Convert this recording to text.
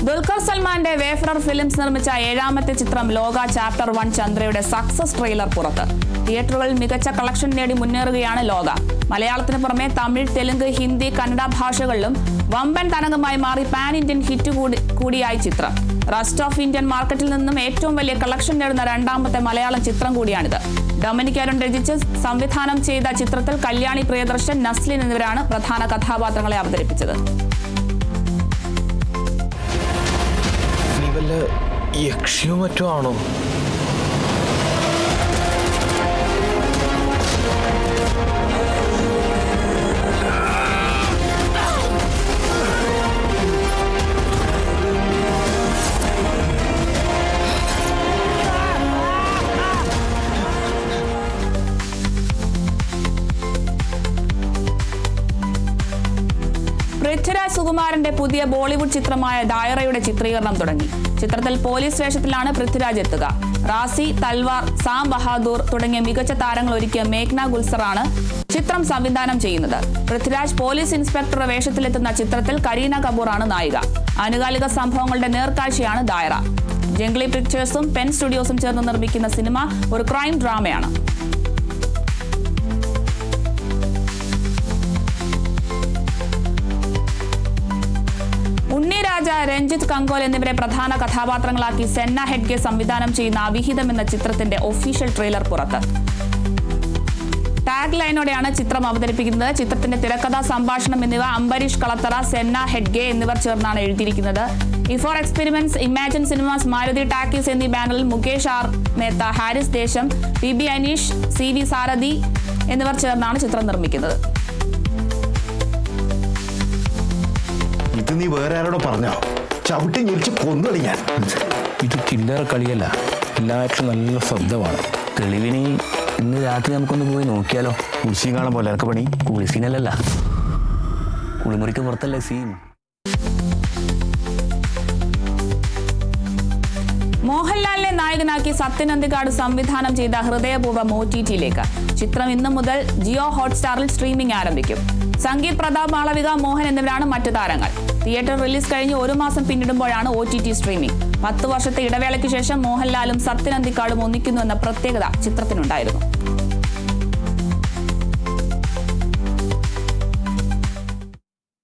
ദുൽഖർ സൽമാന്റെ wayfarer films നിർമ്മിച്ച 7ാമത്തെ ചിത്രം ലോക ചാപ്റ്റർ 1 ചന്ദ്രയുടെ സക്സസ് ട്രെയിലർ പുറത്ത്. തിയേറ്ററുകളിൽ മികച്ച കളക്ഷൻ നേടി മുന്നേറുകയാണ് ലോക. മലയാളത്തിന് പുറമെ തമിഴ്, തെലുങ്ക്, ഹിന്ദി, കന്നഡ ഭാഷകളിലും വമ്പൻ തരംഗമായി മാറി പാൻ ഇന്ത്യൻ ഹിറ്റ് കൂടിയായി ചിത്രം. റെസ്റ്റ് ഓഫ് ഇന്ത്യൻ മാർക്കറ്റിൽ നിന്നും ഏറ്റവും വലിയ കളക്ഷൻ നേടുന്ന 2ാമത്തെ മലയാളം ചിത്രം കൂടിയാണിത്. ഡൊമിനിക് അരുൺ രചിച്ച് സംവിധാനം ചെയ്ത ചിത്രത്തിൽ കല്യാണി പ്രിയദർശൻ, നസ്ലിൻ എന്നിവരാണ് പ്രധാന കഥാപാത്രങ്ങളെ അവതരിപ്പിച്ചത്. യക്ഷിയോ മറ്റോ ആണോ? പൃഥ്വിരാജ് സുകുമാരന്റെ പുതിയ ബോളിവുഡ് ചിത്രമായ ദായറയുടെ ചിത്രീകരണം തുടങ്ങി. ചിത്രത്തിൽ പോലീസ് വേഷത്തിലാണ് പൃഥ്വിരാജ് എത്തുക. റാസി, തൽവാർ, സാം ബഹാദൂർ തുടങ്ങിയ മികച്ച താരങ്ങൾ ഒരുക്കിയ മേഘ്ന ഗുൽസറാണ് ചിത്രം സംവിധാനം ചെയ്യുന്നത്. പൃഥ്വിരാജ് പോലീസ് ഇൻസ്പെക്ടർ വേഷത്തിലെത്തുന്ന ചിത്രത്തിൽ കരീന കപൂറാണ് നായിക. ആനുകാലിക സംഭവങ്ങളുടെ നേർക്കാഴ്ചയാണ് ദായറ. ജംഗ്ലി പിക്ചേഴ്സും പെൻ സ്റ്റുഡിയോസും ചേർന്ന് നിർമ്മിക്കുന്ന സിനിമ ഒരു ക്രൈം ഡ്രാമയാണ്. ഉണ്ണിരാജ, രഞ്ജിത്ത് കങ്കോൽ എന്നിവരെ പ്രധാന കഥാപാത്രങ്ങളാക്കി സെന്ന ഹെഡ്ഗെ സംവിധാനം ചെയ്യുന്ന അവിഹിതം എന്ന ചിത്രത്തിന്റെ ഒഫീഷ്യൽ ട്രെയിലർ പുറത്ത്. ടാഗ് ലൈനോടെയാണ് ചിത്രം അവതരിപ്പിക്കുന്നത്. ചിത്രത്തിന്റെ തിരക്കഥ, സംഭാഷണം എന്നിവ അംബരീഷ് കളത്തറ, സെന്ന ഹെഡ്ഗെ എന്നിവർ ചേർന്നാണ് എഴുതിയിരിക്കുന്നത്. E four experiments, imagine cinemas, Maruti talkies എന്നീ ബാനറിൽ മുകേഷ് ആർ മേത്ത, ഹാരിസ് ദേശം, PB അനീഷ്, CV സാരഥി എന്നിവർ ചേർന്നാണ് ചിത്രം നിർമ്മിക്കുന്നത്. ഇത് നീ വേറെ ആരോടോ പറഞ്ഞോ? ചവിട്ടി ഞെരിച്ച് കൊന്നുകളി ഞാൻ. ഇത് ചില്ലറ കളിയല്ല, എല്ലാവർക്കും നല്ല ശബ്ദമാണ്. തെളിവിന് ഇന്ന് രാത്രി നമുക്കൊന്ന് പോയി നോക്കിയാലോ? കുളിസീൻ കാണാൻ പോലെ ഇറക്ക പണി. കുളിസീനല്ല, കുളിമുറിക്ക് പുറത്തല്ലേ സീൻ. മോഹൻലാലിനെ നായകനാക്കി സത്യൻ അന്തിക്കാട് സംവിധാനം ചെയ്ത ഹൃദയപൂർവ്വം OTT-യിലേക്ക്. ചിത്രം ഇന്നു മുതൽ ജിയോ ഹോട്ട്സ്റ്റാറിൽ സ്ട്രീമിംഗ് ആരംഭിക്കും. സംഗീത്, പ്രതാപ്, മാളവിക, മോഹൻ എന്നിവരാണ് മറ്റു താരങ്ങൾ. തിയേറ്റർ റിലീസ് കഴിഞ്ഞ് 1 മാസം പിന്നിടുമ്പോഴാണ് OTT സ്ട്രീമിംഗ്. 10 വർഷത്തെ ഇടവേളയ്ക്ക് ശേഷം മോഹൻലാലും സത്യൻ അന്തിക്കാടും ഒന്നിക്കുന്നു എന്ന പ്രത്യേകത ചിത്രത്തിനുണ്ടായിരുന്നു.